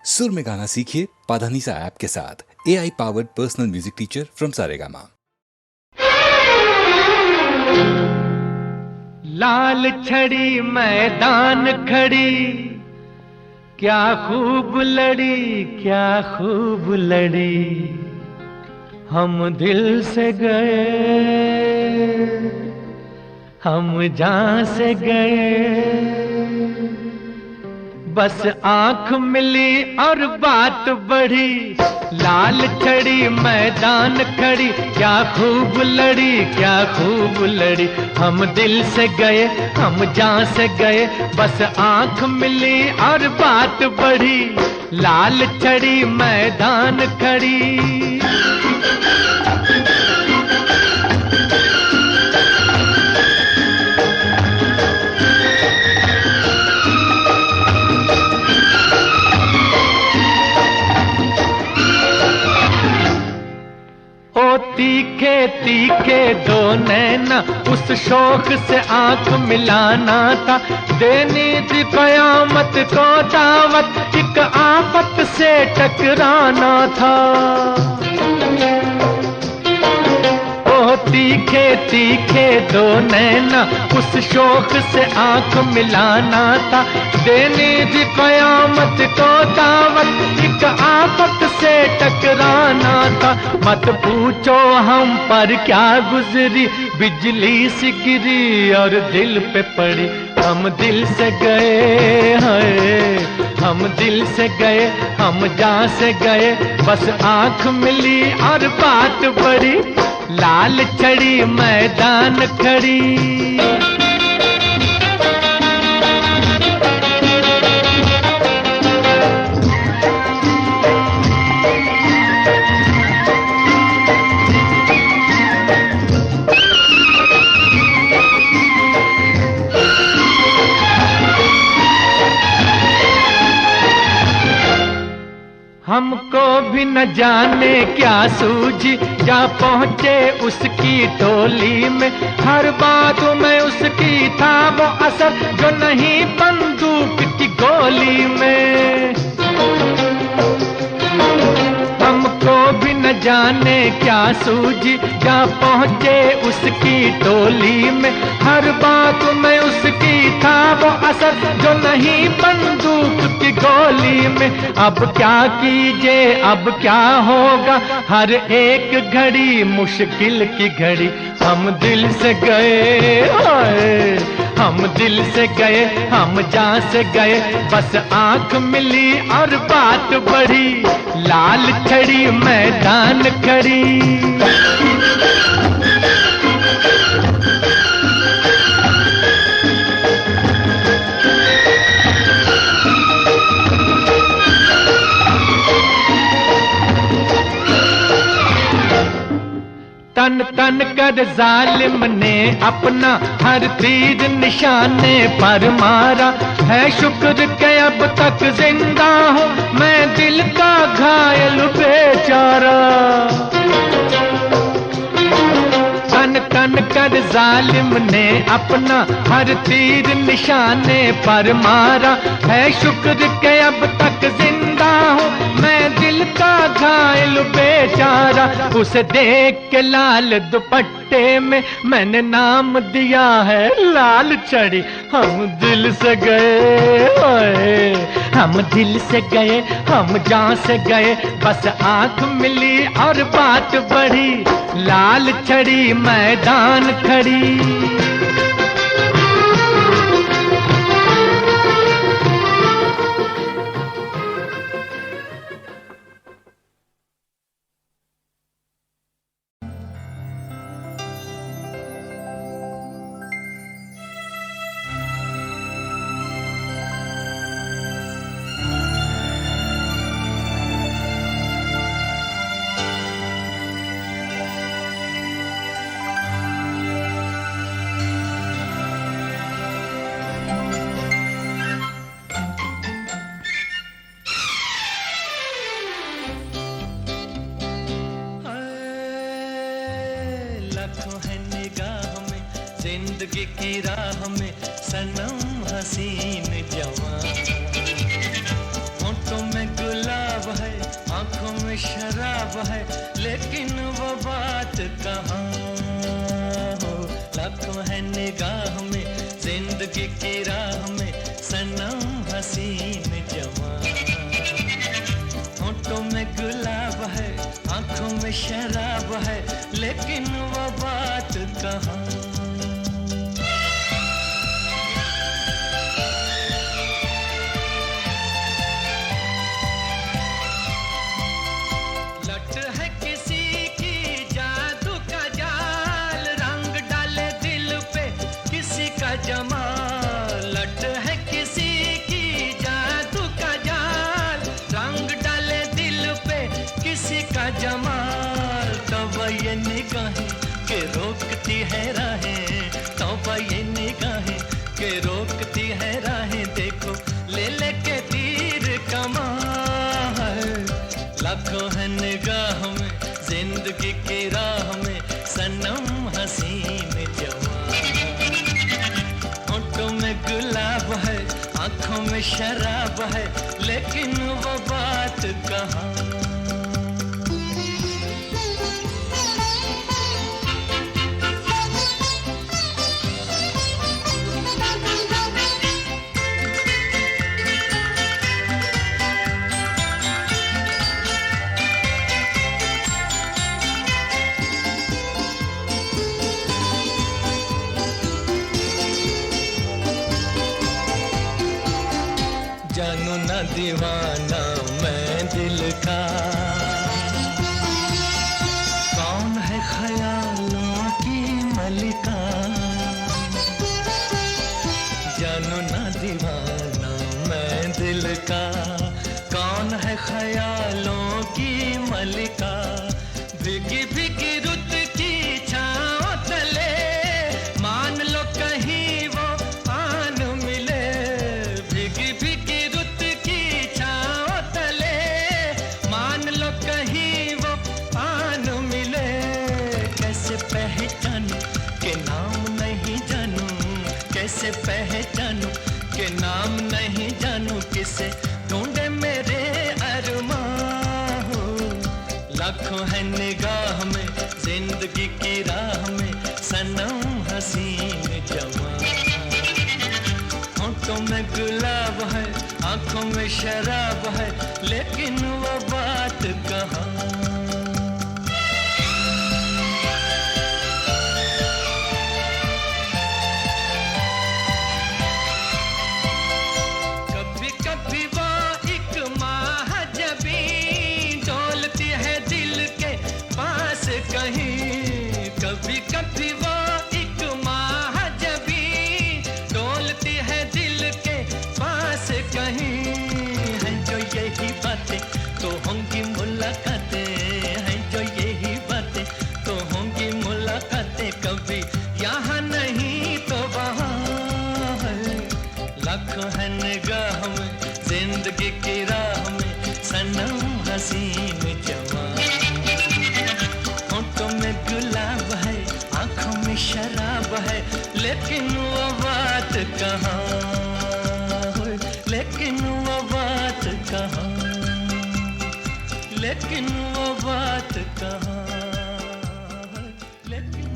सुर में गाना सीखिए पाधानीसा ऐप के साथ। AI powered personal music teacher from Saregama. लाल छड़ी मैदान खड़ी, क्या खूब लड़ी, क्या खूब लड़ी। हम दिल से गए, हम जान से गए। बस आंख मिली और बात बढ़ी। लाल छड़ी मैदान खड़ी, क्या खूब लड़ी, क्या खूब लड़ी। हम दिल से गए, हम जान से गए। बस आंख मिली और बात बढ़ी। लाल छड़ी मैदान खड़ी। तीखे तीखे दो नैना, उस शौक से आंख मिलाना था। देनी थी कयामत को दावत, एक आफत से टकराना था। तीखे तीखे दो नैना, उस शौक से आंख मिलाना था। देनी थी कयामत को दावत, एक आफत से टकराना था। मत पूछो हम पर क्या गुजरी, बिजली सी गिरी और दिल पे पड़ी। हम दिल से गए हैं, हम दिल से गए, हम जान से गए। बस आंख मिली और बात बढ़ी। लाल छड़ी मैदान खड़ी। हमको भी न जाने क्या सूझी, जा पहुँचे उसकी टोली में। हर बात में उसकी था वो असर, जो नहीं बंदूक की गोली में। हमको भी न जाने क्या सूझी, जा पहुँचे उसकी टोली में। हर बात में उसकी था वो असर, जो नहीं बंदूक की गोली में। अब क्या कीजिए, अब क्या होगा, हर एक घड़ी मुश्किल की घड़ी। हम दिल से गए, हम दिल से गए, हम जान से गए। बस आंख मिली और बात बढ़ी। लाल छड़ी मैदान खड़ी। तन तन कर जालिम ने अपना हर तीर निशाने पर मारा। है शुक्र के अब तक जिंदा हूँ, मैं दिल का घायल बेचारा। तन तन कर जालिम ने अपना हर तीर निशाने पर मारा। है शुक्र के अब तक जिंदा हूँ, मैं दिल का घायल बेचारा। उसे देख के लाल दुपट्टे में मैंने नाम दिया है लाल छड़ी। हम दिल से गए, हम दिल से गए, हम जान से गए। बस आंख मिली और बात बढ़ी। लाल छड़ी मैदान खड़ी। जिंदगी की राह में सनम हसीन जवान, होठों में गुलाब में शराब है लेकिन वो बात कहाँ हो। लाखों है निगाह में जिंदगी की राह में सनम हसीन जवान। होठों में गुलाब है आंखों में शराब है लेकिन वो बात कहाँ। लट है किसी की जादू का जाल रंग डाले दिल पे किसी का जमाल। लट है किसी की जादू का जाल रंग डाले दिल पे किसी का जमाल। तौबा ये निगाहें के रोकती है राहें, तौबा ये निगाहें के रोकती है राहें। देखो ले लेके तीर कमान। लाखों है निगाह में जिंदगी की राह में सनम हसीन जवान। होठों में गुलाब है आंखों में शराब है लेकिन वो बात कहाँ। जानू ना दीवाना मैं दिल का, कौन है ख्यालों की मलिका। जानू ना दीवाना मैं दिल का, कौन है ख्यालों की मलिका। भीगी भीगी रुत की छाँव तले मान लो कहीं वो आन मिले। भीगी भीगी कैसे पहचानूं के नाम नहीं जानूं। किसे ढूंढे मेरे अरमान हो। लाखों है निगाह में जिंदगी की राह में सनम हसीन जवान। होठों में गुलाब है आंखों में शराब है लेकिन वो बात कहाँ। कभी कभी वो एक महाजबी डोलती है दिल के पास कहीं। है जो यही बातें तो होंगी मुलाकातें, हैं जो यही बातें तो होंगी मुलाकातें। कभी यहाँ नहीं तो वहाँ है। लाखों है निगाह में जिंदगी की राह में सनम हसीन जवान। होठों में गुलाब है आंखों में शराब है लेकिन वो बात कहाँ। लेकिन वो बात कहाँ, लेकिन वो बात कहाँ, लेकिन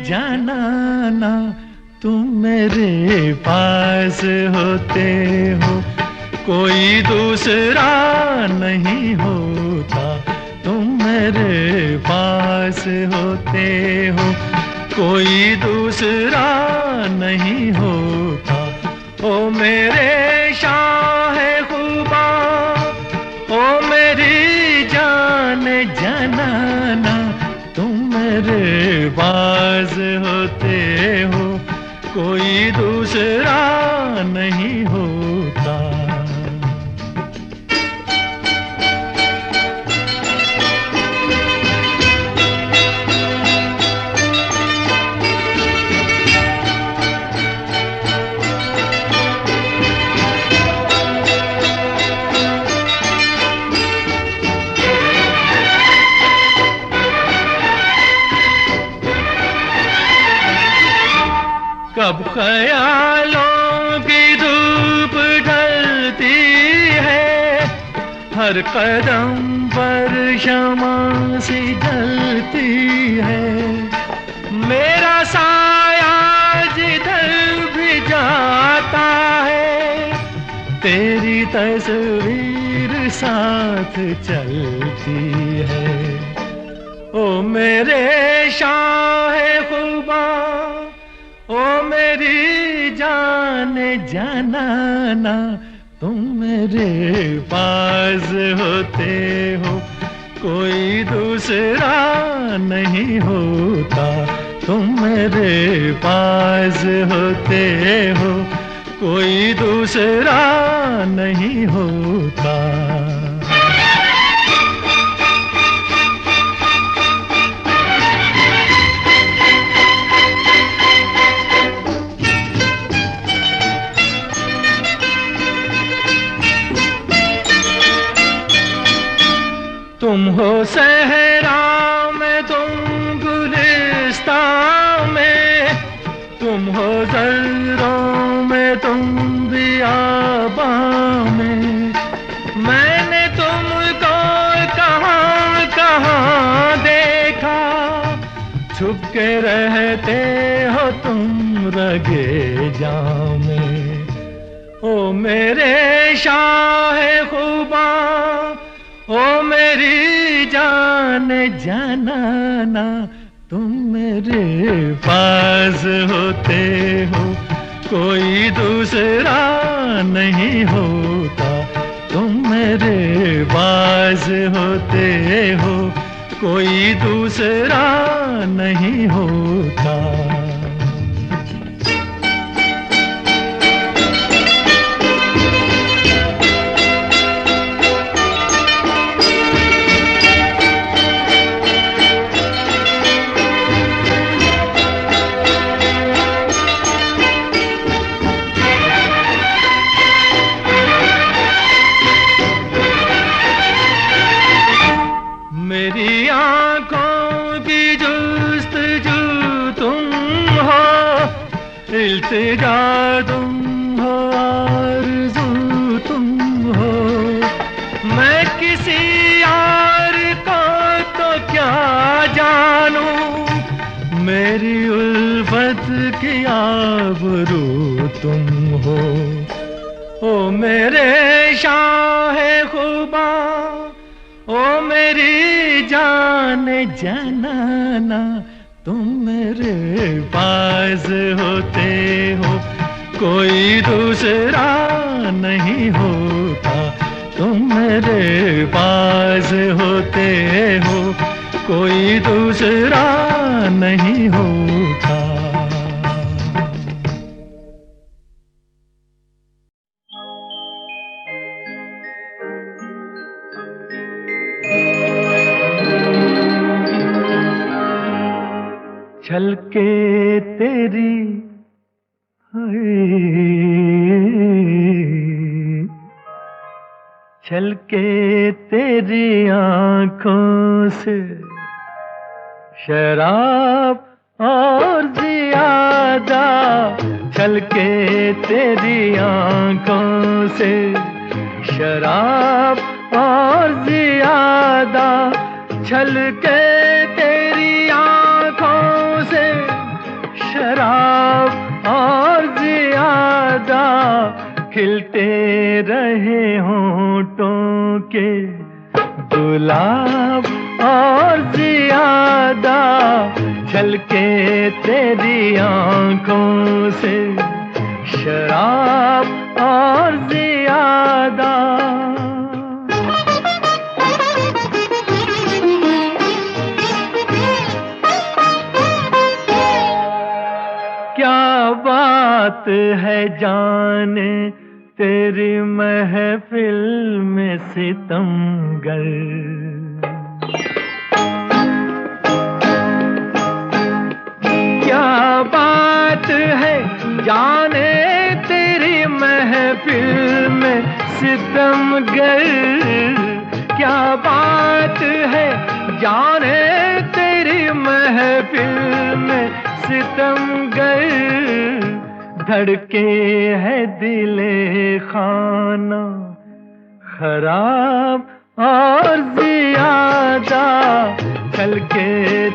जाना ना तुम मेरे पास होते हो कोई दूसरा नहीं होता। तुम मेरे पास होते हो कोई दूसरा नहीं होता। ओ मेरे शाह खुदा, ओ मेरी जान जनाना, कोई दूसरा नहीं होता। कब ख्यालों की धूप ढलती है, हर कदम पर शमा सी जलती है। मेरा साया जिधर भी जाता है, तेरी तस्वीर साथ चलती है। ओ मेरे शाहे खुबा, ओ मेरी जान जाना, तुम मेरे पास होते हो, कोई दूसरा नहीं होता। तुम मेरे पास होते हो, कोई दूसरा नहीं होता। तुम हो सहरा में, तुम गुलिस्तां में, तुम हो ज़र्रों में, तुम बियाबां में। मैंने तुमको कहाँ कहाँ देखा, छुप के रहते हो तुम रगे जां में। ओ मेरे शाहे खुबा, ओ मेरी जान जाना, तुम मेरे पास होते हो, कोई दूसरा नहीं होता। तुम मेरे पास होते हो, कोई दूसरा नहीं होता। मेरी आंखों की जुस्तजू तुम हो, इल्तिजा तुम हो, आरज़ू तुम हो। मैं किसी और को तो क्या जानूं, मेरी उल्फत की आबरू तुम हो। ओ मेरे शाहे खुबा, ओ मेरी जान जाना, तुम मेरे पास होते हो, कोई दूसरा नहीं होता। तुम मेरे पास होते हो, कोई दूसरा नहीं होता। छलके तेरी छलके तेरी आँखों से शराब और ज़ियादा, छलके तेरी आँखों से शराब और ज़ियादा, छलके तेरी आँखों से शराब और ज़ियादा, खिलते रहे होंठों के गुलाब और ज़ियादा, छलके तेरी आँखों से शराब और ज़ियादा। क्या बात बात है जाने तेरी महफिल में सितमगर। क्या बात है जाने तेरी महफिल में सितमगर। क्या बात है जाने तेरी महफिल में सितमगर। धड़के है दिले खाना खराब और ज्यादा, छलके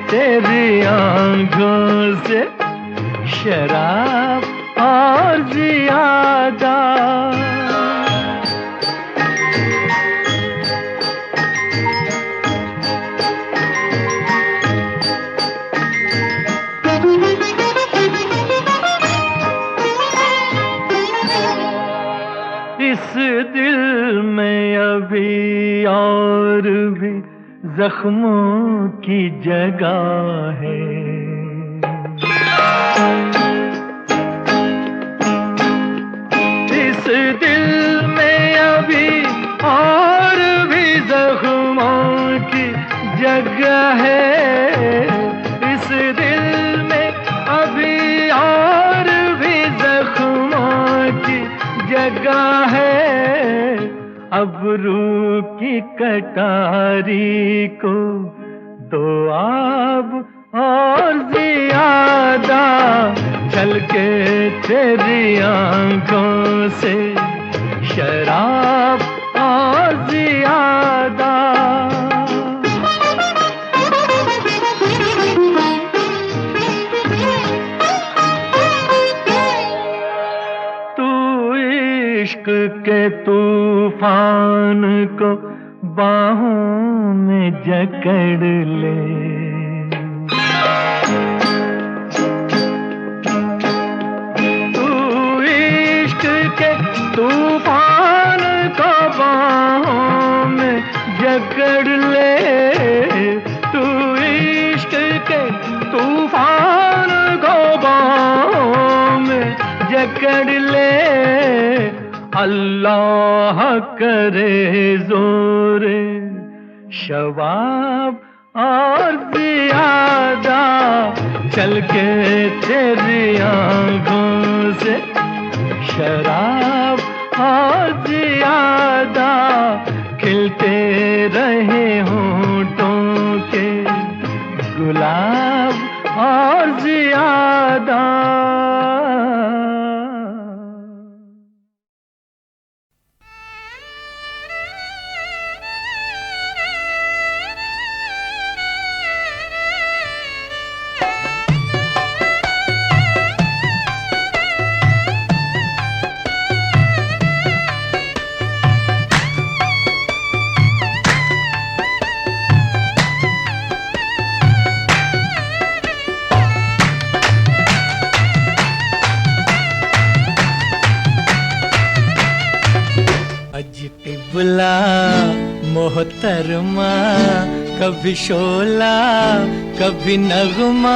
तेरी आंखों से शराब और ज्यादा। इस दिल में अभी और भी जख्मों की जगह है। इस दिल में अभी और भी जख्मों की जगह है। इस दिल में अभी और भी जख्मों की जगह है। अब रूह की कटारी को दो आब और ज्यादा, छलके तेरी आंखों से शराब और ज्यादा। इश्क के तूफान को बाहों में जकड़ ले। तू इश्क के तूफान को बाहों में जकड़ ले। तू इश्क के तूफान को बाहों में जकड़ ले। अल्लाह करे जोरे शबाब और ज्यादा, छलके तेरी आंखों से शराब और ज्यादा। खिलते रहे होंठों के गुलाब और ज्यादा। टिबला मोहतरमा, कभी शोला कभी नगमा,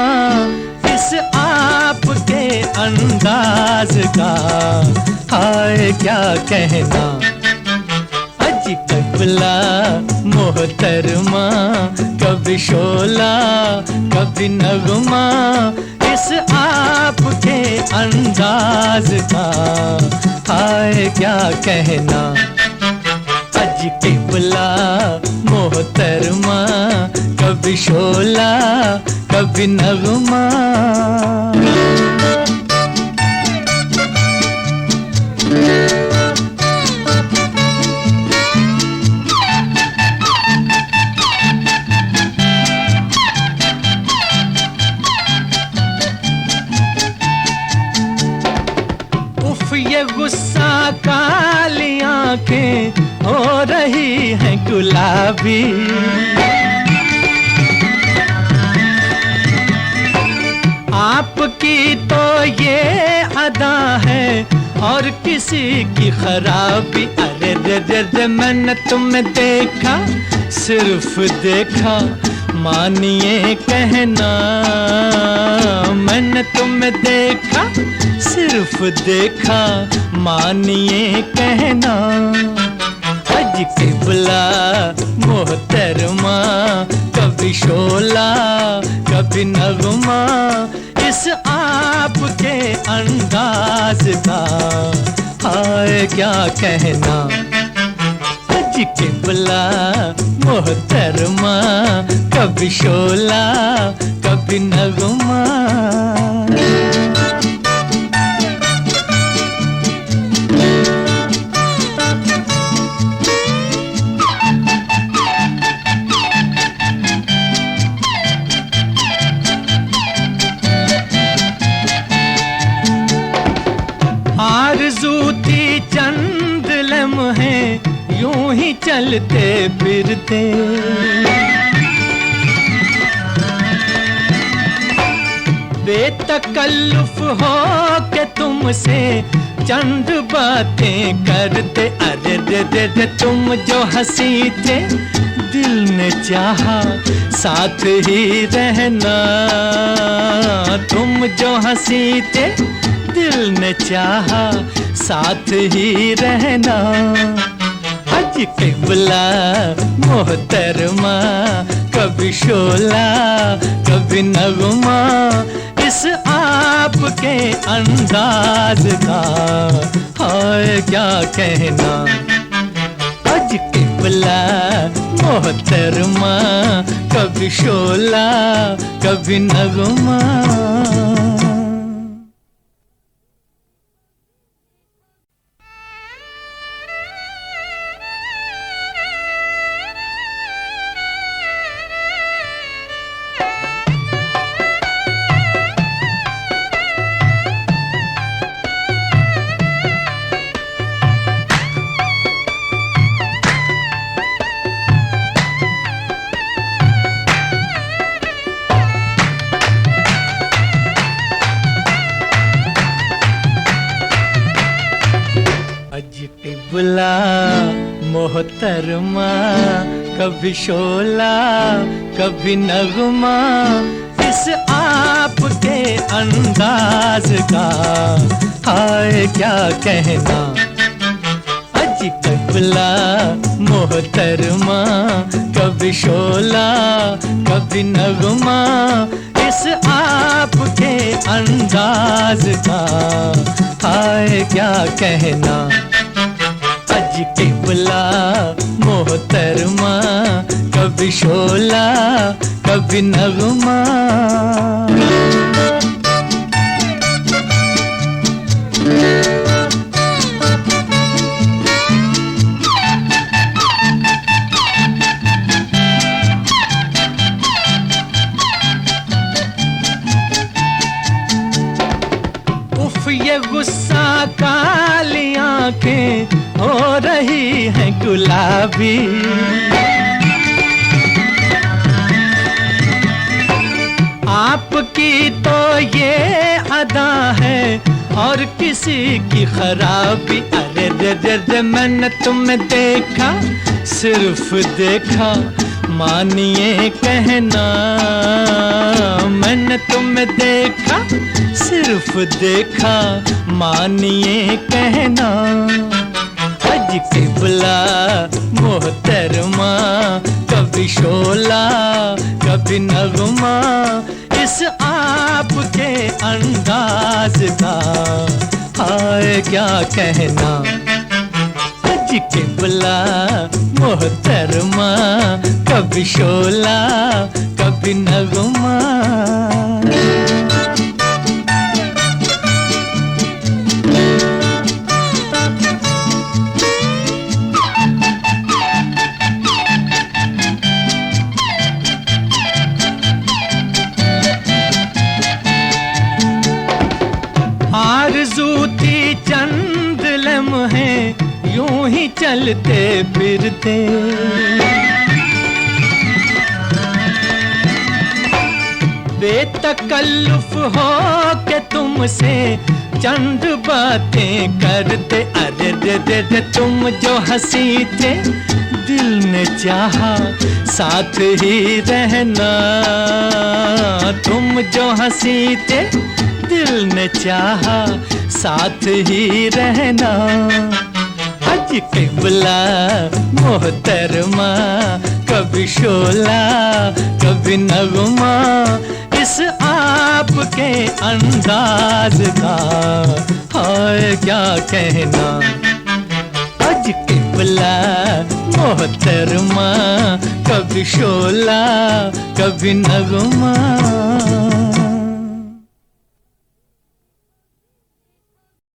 इस आपके अंदाज का हाय क्या कहना। अज टिबला मोहतरमा, कभी शोला कभी नगमा, इस आपके अंदाज का हाय क्या कहना। अज टिबला मोहतरमा, कभी शोला कभी नगमा। ये गुस्सा काली आंखें हो रही हैं गुलाबी, आपकी तो ये अदा है और किसी की खराबी। अरे रे रे रे मैंने तुम्हें देखा, सिर्फ देखा, मानिए कहना, मैंने तुम्हें देखा, सिर्फ देखा, मानिए कहना। हज किबला मोहतरमा, कभी शोला कभी नगमा, इस आपके अंदाज का हाय क्या कहना। हज किबला मोहतरमा, कभी शोला कभी नगमा। आरज़ू थी चंद लम्हे यूं ही चलते फिरते, बेतकल्लुफ हो के तुमसे चंद बातें करते। अरे रे रे रे तुम जो हंसी थे, दिल ने चाहा साथ ही रहना। तुम जो हंसी थे, दिल ने चाहा साथ ही रहना। हज किबला मोहतरमा, कभी शोला कभी नगमा, इस आपके अंदाज का हाय क्या कहना। हज किबला मोहतरमा, कभी शोला कभी नगमा। किबला मोहतरमा, कभी शोला कभी नगमा, इस आपके अंदाज का हाय क्या कहना। हज किबला मोहतरमा, कभी शोला कभी नगमा, इस आपके अंदाज का हाय क्या कहना। हज किबला मोहतरमा, कभी शोला कभी नगमा। उफ ये गुस्सा काली आंखें हो रही है गुलाबी। आपकी तो ये अदा है और किसी की खराबी। अरे रे रे रे मैंने तुम्हें देखा, सिर्फ देखा, मानिए कहना। मैंने तुम्हें देखा, सिर्फ देखा, मानिए कहना। हज किबला मोहतरमा, कभी शोला कभी नगमा, इस आपके अंदाज का हाय क्या कहना। हज किबला मोहतरमा, कभी शोला कभी नगमा। आरज़ू थी चंद लम्हे यूं ही चलते फिरते, बेतकल्लुफ हो के तुमसे चंद बातें करते। अरे रे रे रे तुम जो हंसी थे, दिल ने चाहा साथ ही रहना। तुम जो हंसी थे दिल ने चाहा साथ ही रहना। आज किबला मोहतरमा, कभी शोला कभी नगमा, इस आपके अंदाज का हाय क्या कहना। आज किबला मोहतरमा, कभी शोला कभी नगमा।